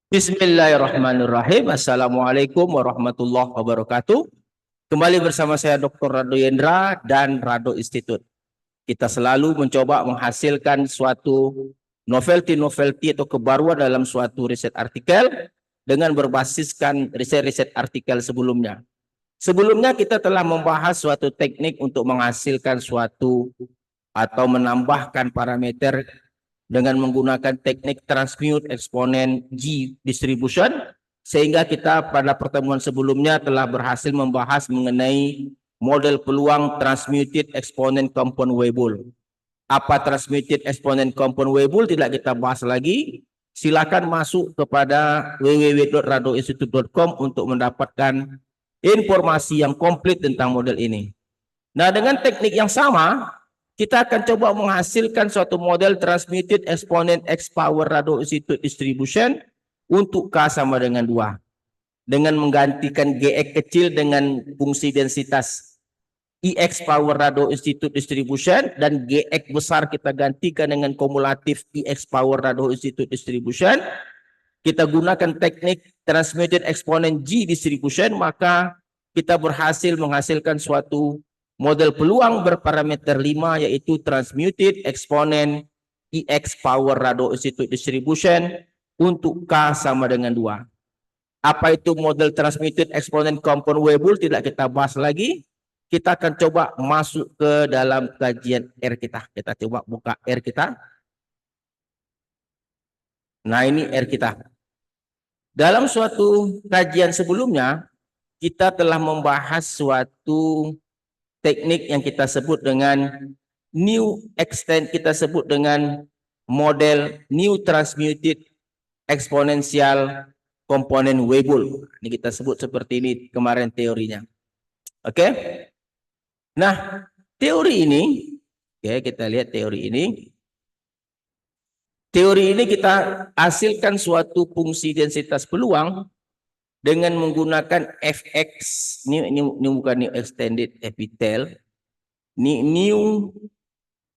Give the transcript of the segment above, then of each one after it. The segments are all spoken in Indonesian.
Bismillahirrahmanirrahim. Assalamualaikum warahmatullahi wabarakatuh. Kembali bersama saya Dr. Rado Yendra dan Rado Institute. Kita selalu mencoba menghasilkan suatu novelty atau kebaruan dalam suatu riset artikel dengan berbasiskan riset-riset artikel sebelumnya. Sebelumnya kita telah membahas suatu teknik untuk menghasilkan suatu atau menambahkan parameter dengan menggunakan teknik transmute exponent G distribution, sehingga kita pada pertemuan sebelumnya telah berhasil membahas mengenai model peluang transmuted exponent compound Weibull. Apa transmuted exponent compound Weibull tidak kita bahas lagi. Silakan masuk kepada www.radoinstitute.com untuk mendapatkan informasi yang komplit tentang model ini. Nah, dengan teknik yang sama, kita akan coba menghasilkan suatu model transmitted exponent X power Rado Institute distribution untuk K sama dengan 2. Dengan menggantikan Gx kecil dengan fungsi densitas Ix power Rado Institute distribution dan Gx besar kita gantikan dengan kumulatif Ix power Rado Institute distribution. Kita gunakan teknik transmitted exponent G distribution, maka kita berhasil menghasilkan suatu model peluang berparameter 5, yaitu transmuted exponent Ix power Rado Institute distribution untuk K sama dengan 2. Apa itu model transmuted exponent compound Weibull tidak kita bahas lagi. Kita akan coba masuk ke dalam kajian R kita. Kita coba buka R kita. Nah, ini R kita. Dalam suatu kajian sebelumnya, kita telah membahas suatu teknik yang kita sebut dengan new extend, kita sebut dengan model new transmuted exponential component Weibull. Ini kita sebut seperti ini kemarin teorinya. Oke. Nah, teori ini, oke, kita lihat teori ini. Teori ini kita hasilkan suatu fungsi densitas peluang dengan menggunakan fx, ini bukan new extended epithel, ini new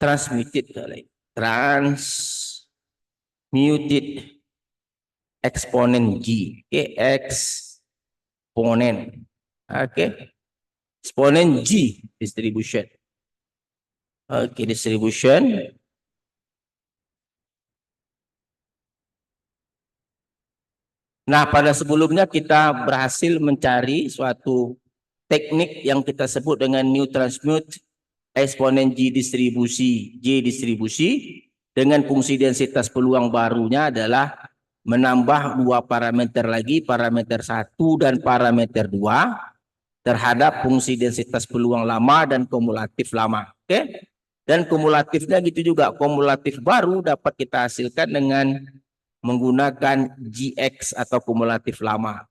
transmuted exponent G, exponent, exponent G distribution, distribution. Nah, pada sebelumnya kita berhasil mencari suatu teknik yang kita sebut dengan new transmute exponent J distribusi dengan fungsi densitas peluang barunya adalah menambah 2 parameter lagi, parameter 1 dan parameter 2 terhadap fungsi densitas peluang lama dan kumulatif lama. Oke? Dan kumulatifnya gitu juga, kumulatif baru dapat kita hasilkan dengan menggunakan GX atau kumulatif lama.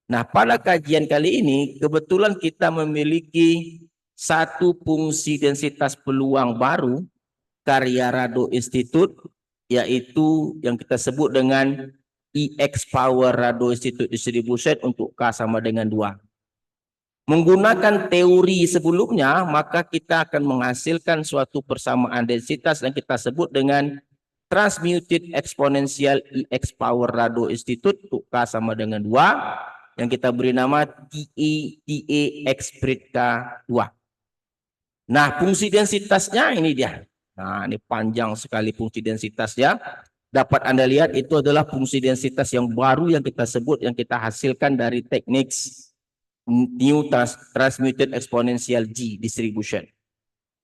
Nah, pada kajian kali ini kebetulan kita memiliki satu fungsi densitas peluang baru karya Rado Institute, yaitu yang kita sebut dengan Ix power Rado Institute distribution untuk K sama dengan 2. Menggunakan teori sebelumnya, maka kita akan menghasilkan suatu persamaan densitas yang kita sebut dengan transmuted exponential Ix power Rado Institute untuk K sama dengan 2 yang kita beri nama TAX K2. Nah, fungsi densitasnya ini dia. Nah, ini panjang sekali fungsi densitasnya. Dapat Anda lihat itu adalah fungsi densitas yang baru yang kita sebut, yang kita hasilkan dari teknik new transmuted exponential G distribution.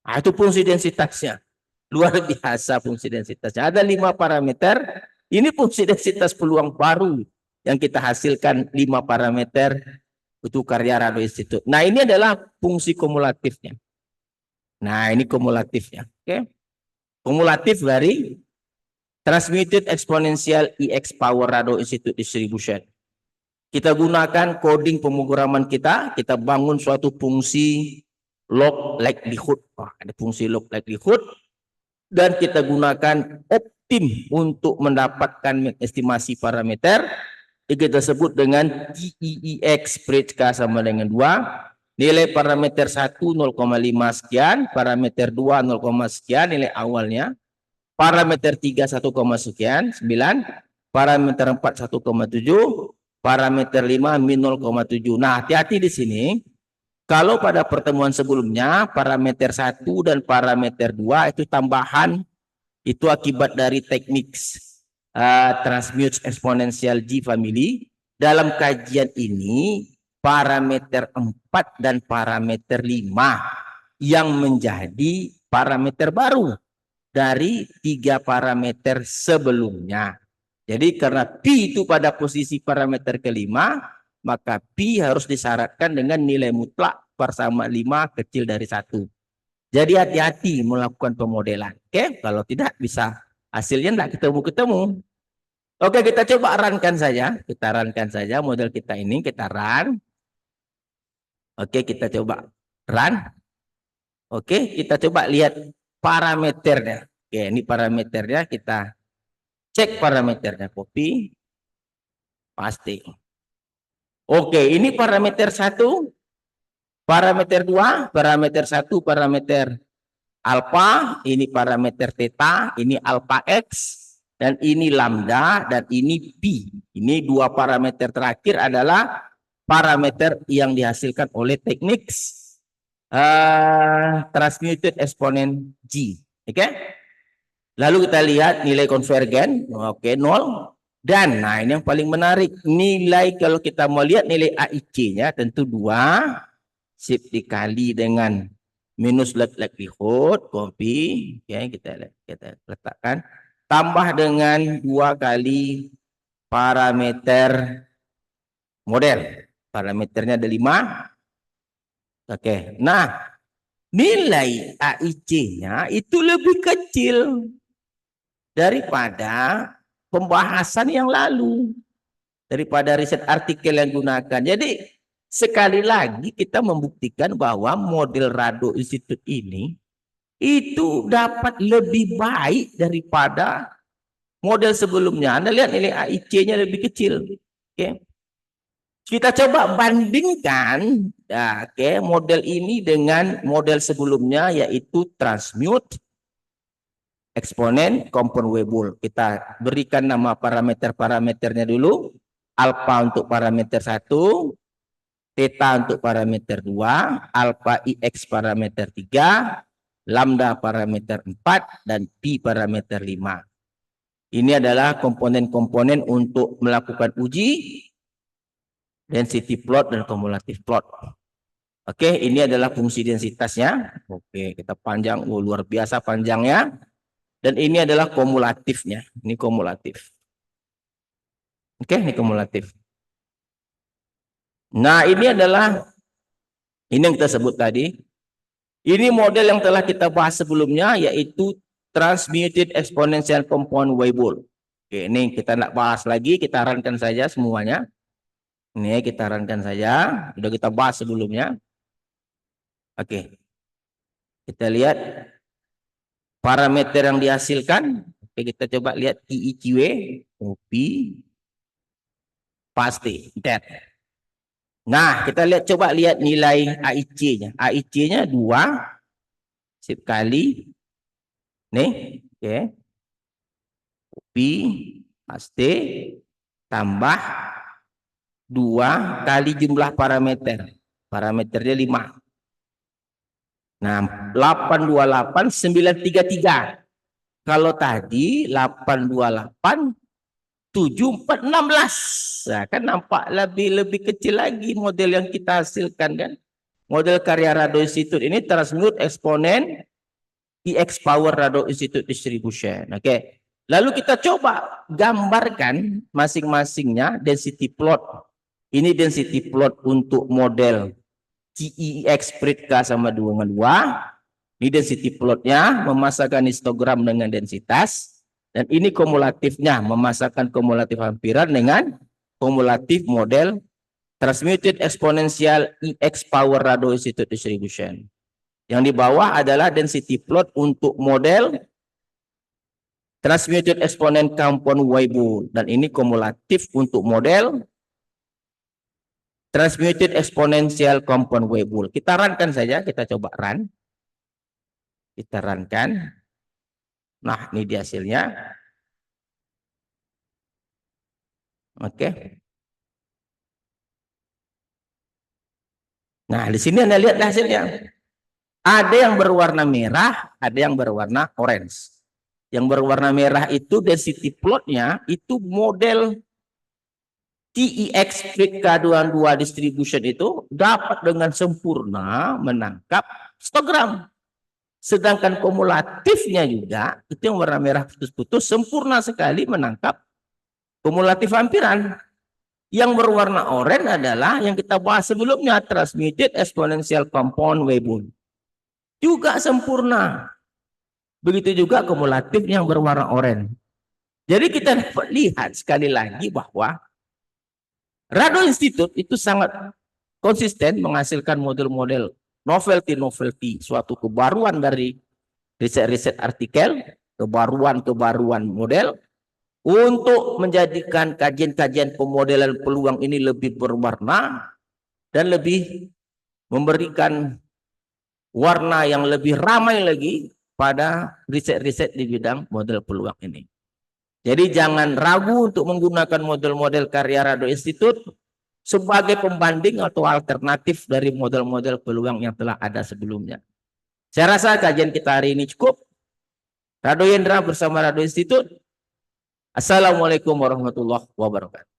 Nah, itu fungsi densitasnya. Luar biasa fungsi densitasnya. Ada 5 parameter. Ini fungsi densitas peluang baru yang kita hasilkan 5 parameter untuk karya Rado Institute. Nah, ini adalah fungsi kumulatifnya. Nah, ini kumulatifnya. Oke. Kumulatif dari transmuted exponential Ix power Rado Institute distribution. Kita gunakan coding pemrograman kita bangun suatu fungsi log likelihood. Ada fungsi log likelihood. Dan kita gunakan optim untuk mendapatkan estimasi parameter. Kita sebut dengan TEX K sama dengan 2. Nilai parameter 1 0,5 sekian, parameter 2 0, sekian nilai awalnya. Parameter 3 1, sekian 9. parameter 4 1,7, parameter 5 min 0,7. Nah, hati-hati di sini. Kalau pada pertemuan sebelumnya parameter 1 dan parameter 2 itu tambahan, itu akibat dari teknik transmute eksponensial G family. Dalam kajian ini parameter 4 dan parameter 5 yang menjadi parameter baru dari 3 parameter sebelumnya. Jadi karena P itu pada posisi parameter kelima, maka P harus disyaratkan dengan nilai mutlak bersama 5 kecil dari 1. Jadi hati-hati melakukan pemodelan. Oke, kalau tidak bisa hasilnya tidak ketemu-ketemu. Oke, kita coba runkan saja. Kita runkan saja model kita ini, kita run. Oke, kita coba run. Oke, kita coba lihat parameternya. Oke, ini parameternya, kita cek parameternya, copy, paste. Oke, ini parameter 1, parameter 2, parameter 1, parameter alpha, ini parameter theta, ini alpha x, dan ini lambda, dan ini pi. Ini 2 parameter terakhir adalah parameter yang dihasilkan oleh teknik transmuted exponent G. Oke? Lalu kita lihat nilai konvergen, oke, 0. Dan, nah ini yang paling menarik, nilai kalau kita mau lihat nilai AIC-nya tentu 2, sip dikali dengan minus likelihood, copy, ya kita letakkan, tambah dengan 2 kali parameter model, parameternya ada 5. Oke, nah nilai AIC-nya itu lebih kecil daripada pembahasan yang lalu, daripada riset artikel yang gunakan. Jadi sekali lagi kita membuktikan bahwa model Rado Institute ini itu dapat lebih baik daripada model sebelumnya. Anda lihat nilai AIC-nya lebih kecil. Oke. Kita coba bandingkan ya, model ini dengan model sebelumnya, yaitu transmute eksponen compound Weibull. Kita berikan nama parameternya dulu. Alpha untuk parameter 1, theta untuk parameter 2, alpha IX parameter 3, lambda parameter 4, dan pi parameter 5. Ini adalah komponen-komponen untuk melakukan uji density plot dan kumulatif plot. Oke, ini adalah fungsi densitasnya. Oke, kita panjang, luar biasa panjangnya. Dan ini adalah kumulatifnya. Ini kumulatif. Oke, ini kumulatif. Nah, ini adalah ini yang kita sebut tadi. Ini model yang telah kita bahas sebelumnya, yaitu transmuted exponential compound Weibull. Oke, ini kita tidak bahas lagi, kita runkan saja semuanya. Ini kita runkan saja, sudah kita bahas sebelumnya. Oke, kita lihat parameter yang dihasilkan. Oke, kita coba lihat IIQW, copy, paste, that. Nah, kita coba lihat nilai AIC-nya. AIC-nya 2, sip kali. Nih, oke. Copy, paste, tambah 2 kali jumlah parameter. Parameternya 5. Nah, 828 933. Kalau tadi 828 7416. Nah, kan nampak lebih kecil lagi model yang kita hasilkan kan. Model karya Rado Institute ini transmute eksponen IX power Rado Institute distribution. Oke. Lalu kita coba gambarkan masing-masingnya density plot. Ini density plot untuk model GEX Pritka sama 2 Ini density plotnya, memasakkan histogram dengan densitas. Dan ini kumulatifnya, memasakkan kumulatif hampiran dengan kumulatif model transmuted exponential EX power Rado Institute distribution. Yang di bawah adalah density plot untuk model transmuted exponent compound Weibull. Dan ini kumulatif untuk model transmuted exponential compound Weibull. Kita runkan saja, kita coba run. Kita runkan. Nah, ini dia hasilnya. Oke. Nah, di sini Anda lihat hasilnya. Ada yang berwarna merah, ada yang berwarna orange. Yang berwarna merah itu density plotnya itu model TEX PK22 distribution itu dapat dengan sempurna menangkap histogram. Sedangkan kumulatifnya juga, itu yang warna merah putus-putus, sempurna sekali menangkap kumulatif hampiran. Yang berwarna oranye adalah yang kita bahas sebelumnya, transmitted exponential compound Weibull. Juga sempurna. Begitu juga kumulatif yang berwarna oranye. Jadi kita dapat lihat sekali lagi bahwa Rado Institute itu sangat konsisten menghasilkan model-model novelty, suatu kebaruan dari riset-riset artikel, kebaruan-kebaruan model, untuk menjadikan kajian-kajian pemodelan peluang ini lebih berwarna dan lebih memberikan warna yang lebih ramai lagi pada riset-riset di bidang model peluang ini. Jadi jangan ragu untuk menggunakan model-model karya Rado Institute sebagai pembanding atau alternatif dari model-model peluang yang telah ada sebelumnya. Saya rasa kajian kita hari ini cukup. Rado Yendra bersama Rado Institute. Assalamualaikum warahmatullahi wabarakatuh.